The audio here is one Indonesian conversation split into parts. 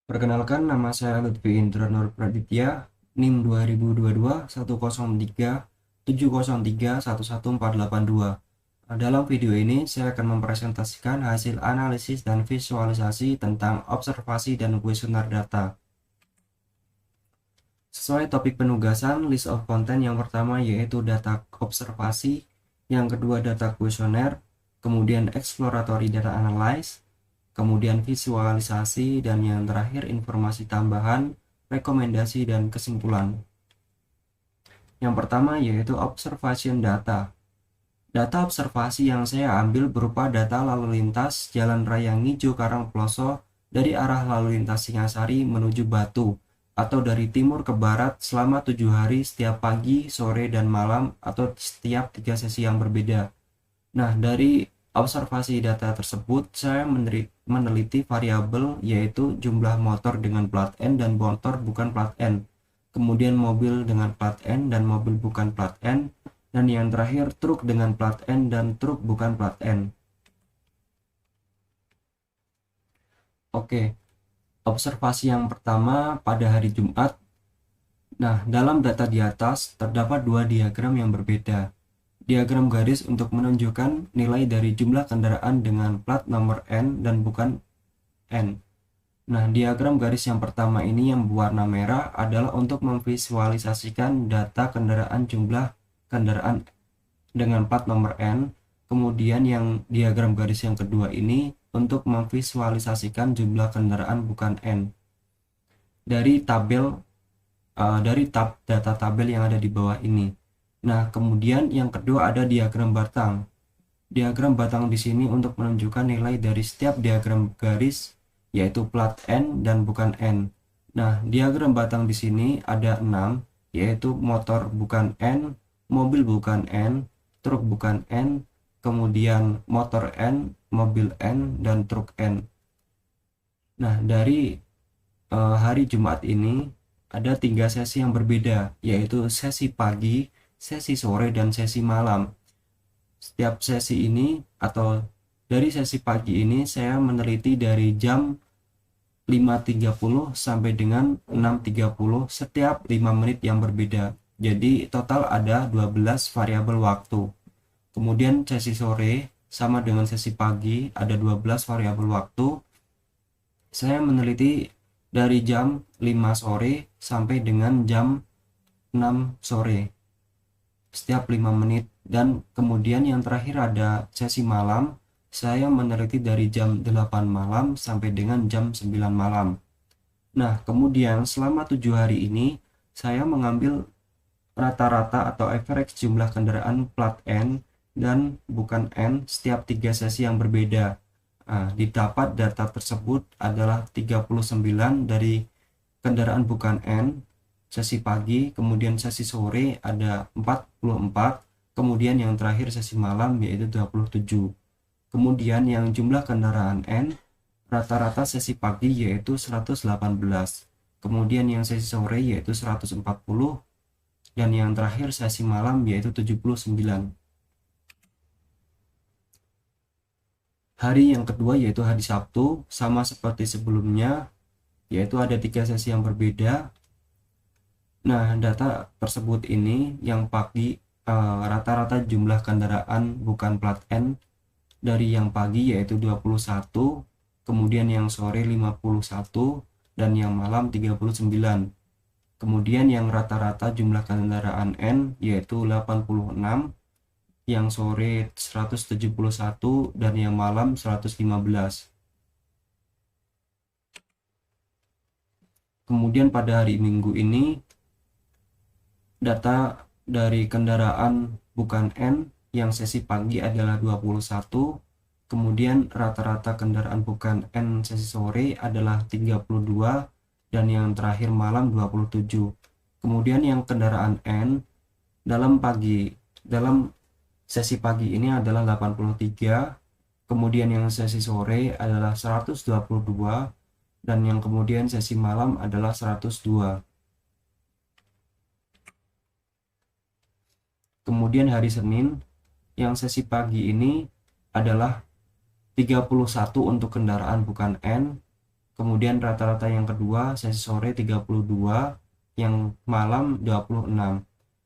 Perkenalkan, nama saya Lutfi Indra Nur Praditya, NIM 2022-103-703-11482. Dalam video ini, saya akan mempresentasikan hasil analisis dan visualisasi tentang observasi dan kuesioner data. Sesuai topik penugasan, list of content yang pertama yaitu data observasi, yang kedua data kuesioner, kemudian exploratory data analysis, kemudian visualisasi, dan yang terakhir informasi tambahan, rekomendasi, dan kesimpulan. Yang pertama yaitu observation data. Data observasi yang saya ambil berupa data lalu lintas Jalan Raya Ngijo Karangploso dari arah lalu lintas Singasari menuju Batu, atau dari timur ke barat selama 7 hari setiap pagi, sore, dan malam, atau setiap 3 sesi yang berbeda. Nah, dari observasi data tersebut, saya meneliti variabel yaitu jumlah motor dengan plat N dan motor bukan plat N, kemudian mobil dengan plat N dan mobil bukan plat N, dan yang terakhir truk dengan plat N dan truk bukan plat N. Oke, observasi yang pertama pada hari Jumat. Nah, dalam data di atas terdapat dua diagram yang berbeda. Diagram garis untuk menunjukkan nilai dari jumlah kendaraan dengan plat nomor N dan bukan N. Nah, diagram garis yang pertama ini yang berwarna merah adalah untuk memvisualisasikan data kendaraan, jumlah kendaraan dengan plat nomor N. Kemudian yang diagram garis yang kedua ini untuk memvisualisasikan jumlah kendaraan bukan N. Dari data tabel yang ada di bawah ini. Nah, kemudian yang kedua ada diagram batang. Diagram batang di sini untuk menunjukkan nilai dari setiap diagram garis, yaitu plat N dan bukan N. Nah, diagram batang di sini ada 6, yaitu motor bukan N, mobil bukan N, truk bukan N, kemudian motor N, mobil N, dan truk N. Nah, dari hari Jumat ini ada 3 sesi yang berbeda, yaitu sesi pagi, sesi sore, dan sesi malam. Setiap sesi ini atau dari sesi pagi ini saya meneliti dari jam 5.30 sampai dengan 6.30 setiap 5 menit yang berbeda. Jadi total ada 12 variabel waktu. Kemudian sesi sore sama dengan sesi pagi ada 12 variabel waktu. Saya meneliti dari jam 5 sore sampai dengan jam 6 sore setiap 5 menit. Dan kemudian yang terakhir ada sesi malam, saya meneliti dari jam 8 malam sampai dengan jam 9 malam. Nah, kemudian selama 7 hari ini saya mengambil rata-rata atau average jumlah kendaraan plat N dan bukan N setiap 3 sesi yang berbeda. Nah, didapat data tersebut adalah 39 dari kendaraan bukan N sesi pagi, kemudian sesi sore ada 44, kemudian yang terakhir sesi malam yaitu 27. Kemudian yang jumlah kendaraan N rata-rata sesi pagi yaitu 118, kemudian yang sesi sore yaitu 140, dan yang terakhir sesi malam yaitu 79. Hari yang kedua yaitu hari Sabtu, sama seperti sebelumnya, yaitu ada 3 sesi yang berbeda. Nah, data tersebut ini yang pagi rata-rata jumlah kendaraan bukan plat N dari yang pagi yaitu 21, kemudian yang sore 51, dan yang malam 39. Kemudian yang rata-rata jumlah kendaraan N yaitu 86, yang sore 171, dan yang malam 115. Kemudian pada hari Minggu ini data dari kendaraan bukan N yang sesi pagi adalah 21, kemudian rata-rata kendaraan bukan N sesi sore adalah 32, dan yang terakhir malam 27. Kemudian yang kendaraan N dalam sesi pagi ini adalah 83, kemudian yang sesi sore adalah 122, dan yang kemudian sesi malam adalah 102. Kemudian hari Senin yang sesi pagi ini adalah 31 untuk kendaraan bukan N, Kemudian rata-rata yang kedua sesi sore 32, yang malam 26.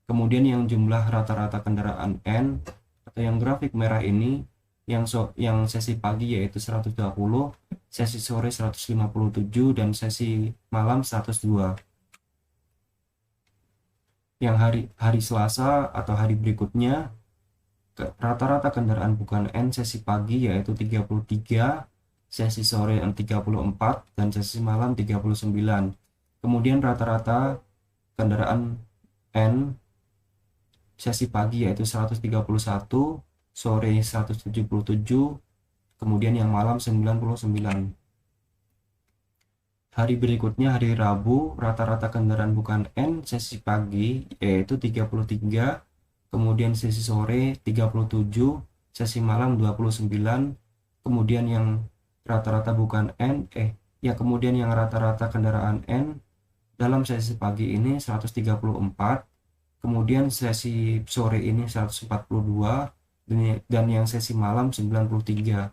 Kemudian yang jumlah rata-rata kendaraan N atau yang grafik merah ini yang sesi pagi yaitu 120, sesi sore 157, dan sesi malam 102. Yang hari Selasa atau hari berikutnya rata-rata kendaraan bukan N sesi pagi yaitu 33, sesi sore 34, dan sesi malam 39. Kemudian rata-rata kendaraan N sesi pagi yaitu 131, sore 177, kemudian yang malam 99. Hari berikutnya hari Rabu, rata-rata kendaraan bukan N sesi pagi yaitu 33, kemudian sesi sore 37, sesi malam 29, kemudian yang rata-rata bukan N kemudian yang rata-rata kendaraan N dalam sesi pagi ini 134, kemudian sesi sore ini 142, dan yang sesi malam 93.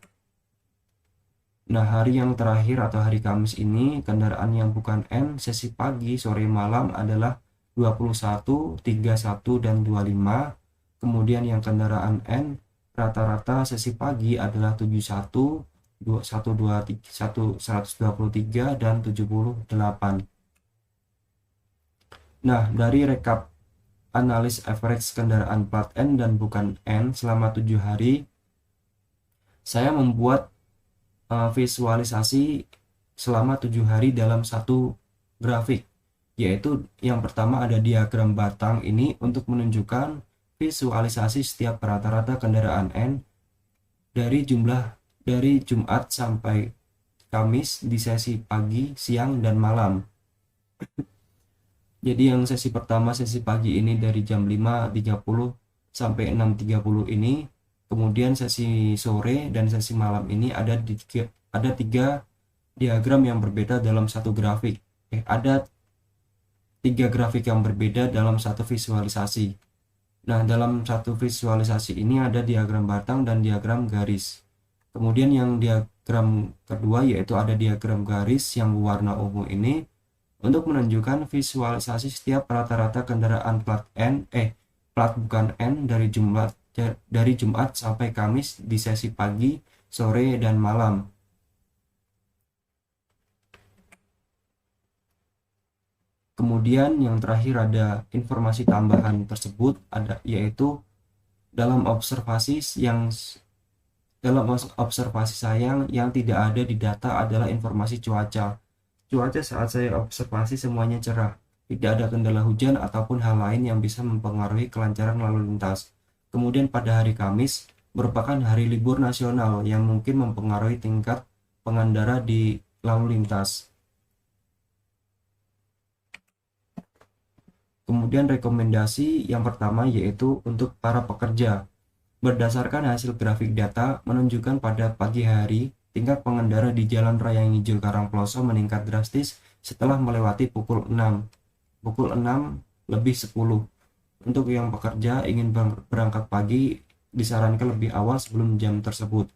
Nah, hari yang terakhir atau hari Kamis ini kendaraan yang bukan N sesi pagi, sore, malam adalah 21, 31, dan 25. Kemudian yang kendaraan N rata-rata sesi pagi adalah 71, 123, dan 78. Nah, dari rekap analis average kendaraan plat N dan bukan N selama 7 hari, saya membuat visualisasi selama 7 hari dalam satu grafik, yaitu yang pertama ada diagram batang ini untuk menunjukkan visualisasi setiap rata-rata kendaraan N dari Jumat sampai Kamis di sesi pagi, siang, dan malam. Jadi yang sesi pertama, sesi pagi ini dari jam 5.30 sampai 6.30 ini. Kemudian sesi sore dan sesi malam ini ada tiga diagram yang berbeda dalam satu grafik. Ada 3 grafik yang berbeda dalam satu visualisasi. Nah, dalam satu visualisasi ini ada diagram batang dan diagram garis. Kemudian yang diagram kedua yaitu ada diagram garis yang berwarna ungu ini untuk menunjukkan visualisasi setiap rata-rata kendaraan plat bukan N dari Jumat sampai Kamis di sesi pagi, sore, dan malam. Kemudian yang terakhir ada informasi tambahan tersebut yaitu dalam observasi saya yang tidak ada di data adalah informasi cuaca. Cuaca saat saya observasi semuanya cerah, tidak ada kendala hujan ataupun hal lain yang bisa mempengaruhi kelancaran lalu lintas. Kemudian pada hari Kamis merupakan hari libur nasional yang mungkin mempengaruhi tingkat pengendara di lalu lintas. Kemudian rekomendasi yang pertama yaitu untuk para pekerja. Berdasarkan hasil grafik data menunjukkan pada pagi hari tingkat pengendara di Jalan Raya Ngijo Karangploso meningkat drastis setelah melewati pukul 6:10. Untuk yang pekerja ingin berangkat pagi disarankan lebih awal sebelum jam tersebut.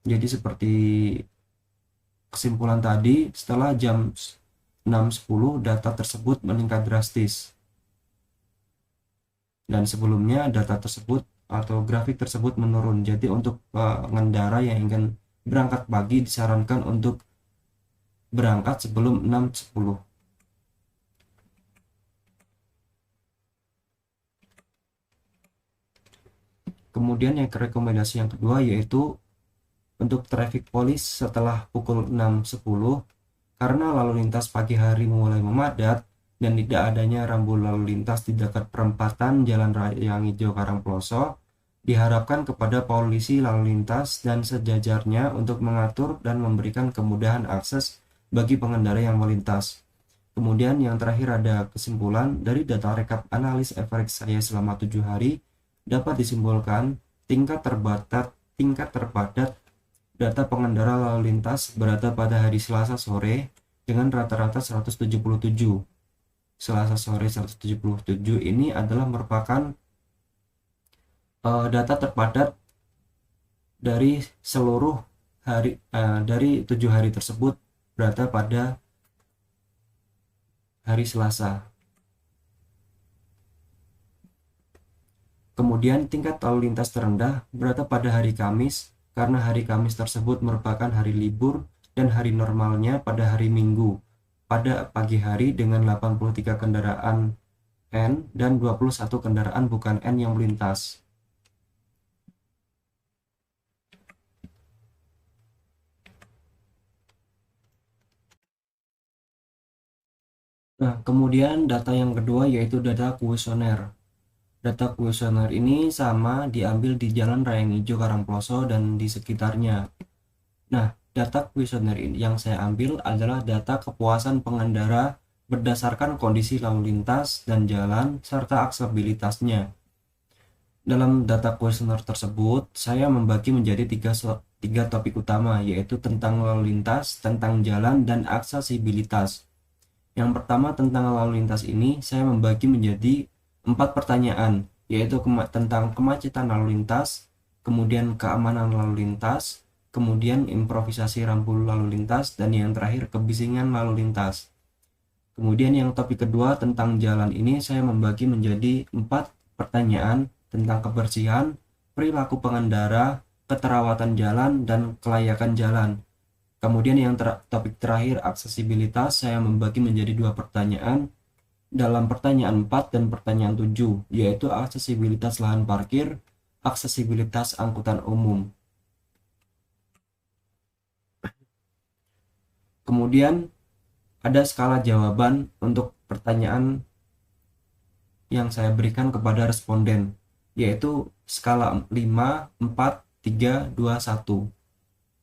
Jadi seperti kesimpulan tadi, setelah jam 6:10 data tersebut meningkat drastis. Dan sebelumnya data tersebut atau grafik tersebut menurun. Jadi untuk pengendara yang ingin berangkat pagi disarankan untuk berangkat sebelum 6:10. Kemudian yang rekomendasi yang kedua yaitu untuk traffic police setelah pukul 6:10 karena lalu lintas pagi hari mulai memadat dan tidak adanya rambu lalu lintas di dekat perempatan Jalan Raya Ngijo Karangploso, diharapkan kepada polisi lalu lintas dan sejajarnya untuk mengatur dan memberikan kemudahan akses bagi pengendara yang melintas. Kemudian yang terakhir ada kesimpulan dari data rekap analis average saya selama 7 hari dapat disimpulkan tingkat terpadat data pengendara lalu lintas berada pada hari Selasa sore dengan rata-rata 177. Selasa sore 177 ini adalah merupakan data terpadat dari seluruh hari, dari 7 hari tersebut berada pada hari Selasa. Kemudian tingkat lalu lintas terendah berada pada hari Kamis karena hari Kamis tersebut merupakan hari libur dan hari normalnya pada hari Minggu pada pagi hari dengan 83 kendaraan N dan 21 kendaraan bukan N yang melintas. Nah, kemudian data yang kedua yaitu data kuesioner. Data kuesioner ini sama diambil di Jalan Raya Ngijo Karangploso dan di sekitarnya. Nah, data kuesioner ini yang saya ambil adalah data kepuasan pengendara berdasarkan kondisi lalu lintas dan jalan serta aksesibilitasnya. Dalam data kuesioner tersebut, saya membagi menjadi tiga topik utama, yaitu tentang lalu lintas, tentang jalan, dan aksesibilitas. Yang pertama tentang lalu lintas ini, saya membagi menjadi 4 pertanyaan, yaitu tentang kemacetan lalu lintas, kemudian keamanan lalu lintas, kemudian improvisasi rambu lalu lintas, dan yang terakhir kebisingan lalu lintas. Kemudian yang topik kedua tentang jalan ini saya membagi menjadi 4 pertanyaan tentang kebersihan, perilaku pengendara, keterawatan jalan, dan kelayakan jalan. Kemudian yang topik terakhir aksesibilitas saya membagi menjadi 2 pertanyaan dalam pertanyaan 4 dan pertanyaan 7, yaitu aksesibilitas lahan parkir, aksesibilitas angkutan umum. Kemudian ada skala jawaban untuk pertanyaan yang saya berikan kepada responden, yaitu skala 5, 4, 3, 2, 1.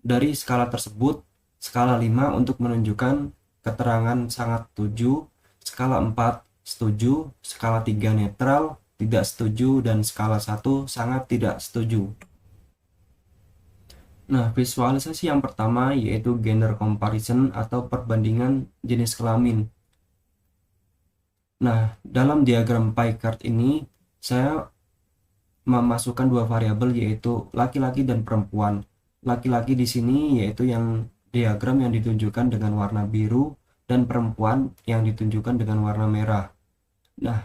Dari skala tersebut, skala 5 untuk menunjukkan keterangan sangat setuju, skala 4 setuju, skala 3 netral, tidak setuju, dan skala 1 sangat tidak setuju. Nah, visualisasi yang pertama yaitu gender comparison atau perbandingan jenis kelamin. Nah, dalam diagram pie chart ini saya memasukkan 2 variabel yaitu laki-laki dan perempuan. Laki-laki di sini yaitu yang diagram yang ditunjukkan dengan warna biru dan perempuan yang ditunjukkan dengan warna merah. Nah,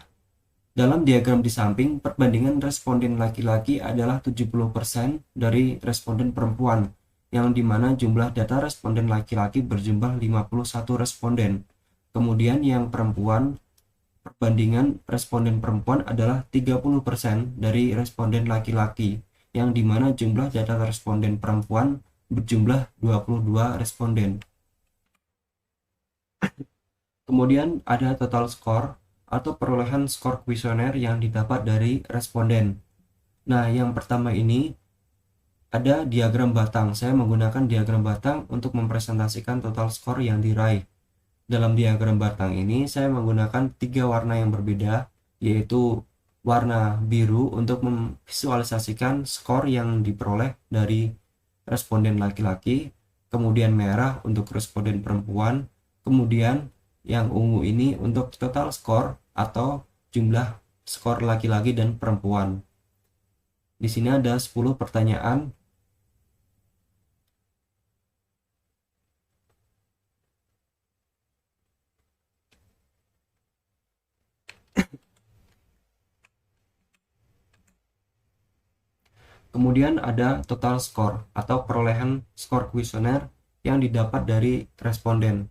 dalam diagram di samping perbandingan responden laki-laki adalah 70% dari responden perempuan, yang dimana jumlah data responden laki-laki berjumlah 51 responden. Kemudian yang perempuan, perbandingan responden perempuan adalah 30% dari responden laki-laki, yang dimana jumlah data responden perempuan berjumlah 22 responden. Kemudian ada total score atau perolehan skor kuesioner yang didapat dari responden. Nah, yang pertama ini ada diagram batang. Saya menggunakan diagram batang untuk mempresentasikan total skor yang diraih. Dalam diagram batang ini saya menggunakan 3 warna yang berbeda, yaitu warna biru untuk memvisualisasikan skor yang diperoleh dari responden laki-laki, kemudian merah untuk responden perempuan, kemudian yang ungu ini untuk total skor atau jumlah skor laki-laki dan perempuan. Di sini ada 10 pertanyaan. Kemudian ada total skor atau perolehan skor kuesioner yang didapat dari responden.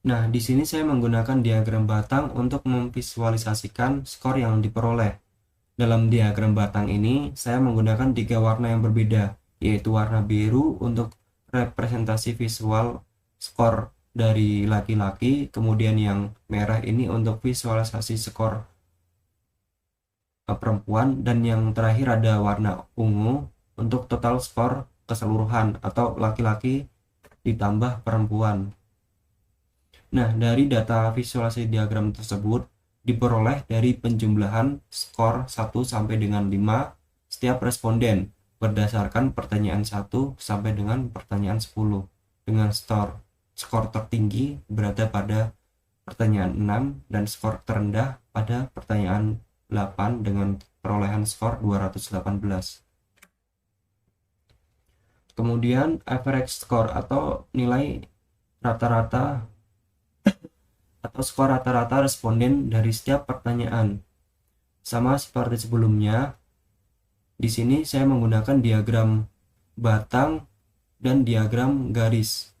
Nah, di sini saya menggunakan diagram batang untuk memvisualisasikan skor yang diperoleh. Dalam diagram batang ini, saya menggunakan 3 warna yang berbeda, yaitu warna biru untuk representasi visual skor dari laki-laki, kemudian yang merah ini untuk visualisasi skor perempuan, dan yang terakhir ada warna ungu untuk total skor keseluruhan atau laki-laki ditambah perempuan. Nah, dari data visualisasi diagram tersebut diperoleh dari penjumlahan skor 1 sampai dengan 5 setiap responden berdasarkan pertanyaan 1 sampai dengan pertanyaan 10, dengan skor tertinggi berada pada pertanyaan 6 dan skor terendah pada pertanyaan 8 dengan perolehan skor 218. Kemudian average score atau nilai rata-rata atau skor rata-rata responden dari setiap pertanyaan. Sama seperti sebelumnya, di sini saya menggunakan diagram batang dan diagram garis.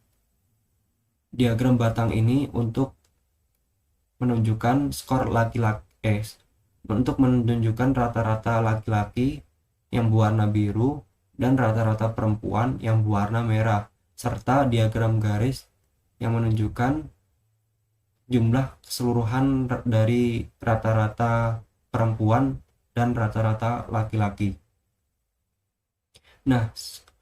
Diagram batang ini untuk menunjukkan skor laki-laki, untuk menunjukkan rata-rata laki-laki yang berwarna biru dan rata-rata perempuan yang berwarna merah, serta diagram garis yang menunjukkan jumlah keseluruhan dari rata-rata perempuan dan rata-rata laki-laki. Nah,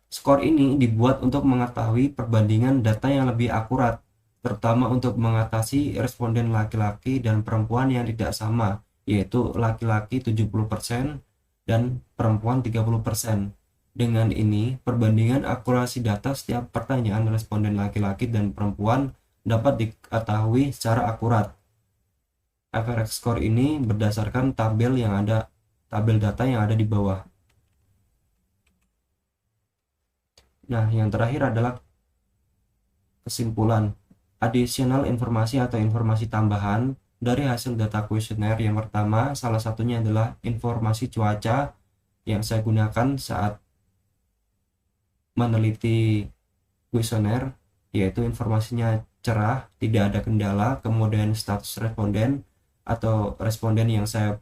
skor ini dibuat untuk mengetahui perbandingan data yang lebih akurat, terutama untuk mengatasi responden laki-laki dan perempuan yang tidak sama, yaitu laki-laki 70% dan perempuan 30%. Dengan ini, perbandingan akurasi data setiap pertanyaan responden laki-laki dan perempuan dapat diketahui secara akurat. Average score ini berdasarkan tabel data yang ada di bawah. Nah, yang terakhir adalah kesimpulan. Additional informasi atau informasi tambahan dari hasil data kuesioner. Yang pertama, salah satunya adalah informasi cuaca yang saya gunakan saat meneliti kuesioner, yaitu informasinya cerah, tidak ada kendala. Kemudian status responden atau responden yang saya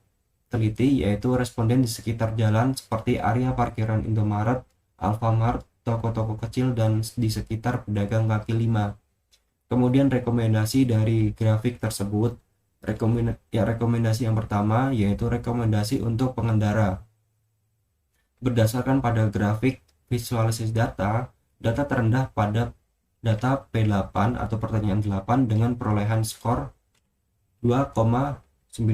teliti yaitu responden di sekitar jalan seperti area parkiran Indomaret, Alfamart, toko-toko kecil, dan di sekitar pedagang kaki lima. Kemudian rekomendasi dari grafik tersebut, rekomendasi yang pertama yaitu rekomendasi untuk pengendara. Berdasarkan pada grafik visualisasi data terendah pada data P8 atau pertanyaan 8 dengan perolehan skor 2,96.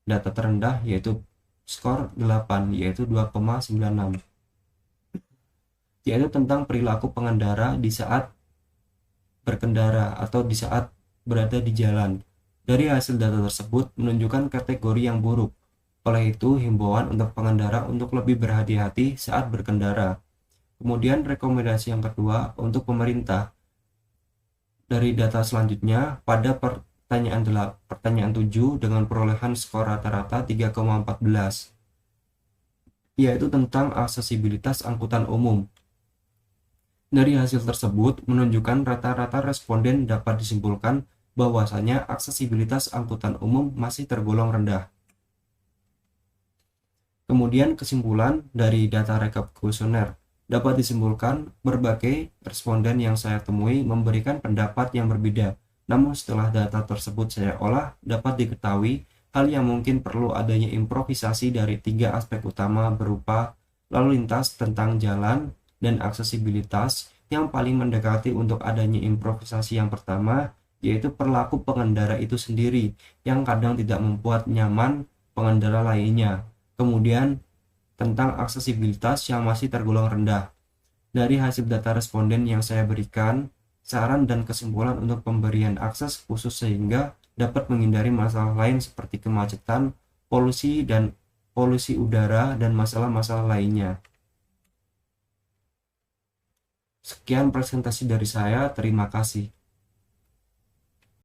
Data terendah yaitu skor 8 yaitu 2,96, yaitu tentang perilaku pengendara di saat berkendara atau di saat berada di jalan. Dari hasil data tersebut menunjukkan kategori yang buruk. Oleh itu, himbauan untuk pengendara untuk lebih berhati-hati saat berkendara. Kemudian rekomendasi yang kedua untuk pemerintah. Dari data selanjutnya, pada pertanyaan 7 dengan perolehan skor rata-rata 3,14, yaitu tentang aksesibilitas angkutan umum. Dari hasil tersebut menunjukkan rata-rata responden dapat disimpulkan bahwasanya aksesibilitas angkutan umum masih tergolong rendah. Kemudian kesimpulan dari data rekap kuesioner. Dapat disimpulkan berbagai responden yang saya temui memberikan pendapat yang berbeda. Namun setelah data tersebut saya olah, dapat diketahui hal yang mungkin perlu adanya improvisasi dari 3 aspek utama berupa lalu lintas tentang jalan dan aksesibilitas. Yang paling mendekati untuk adanya improvisasi yang pertama yaitu perilaku pengendara itu sendiri yang kadang tidak membuat nyaman pengendara lainnya. Kemudian tentang aksesibilitas yang masih tergolong rendah. Dari hasil data responden yang saya berikan, saran dan kesimpulan untuk pemberian akses khusus sehingga dapat menghindari masalah lain seperti kemacetan, polusi udara, dan masalah-masalah lainnya. Sekian presentasi dari saya, terima kasih.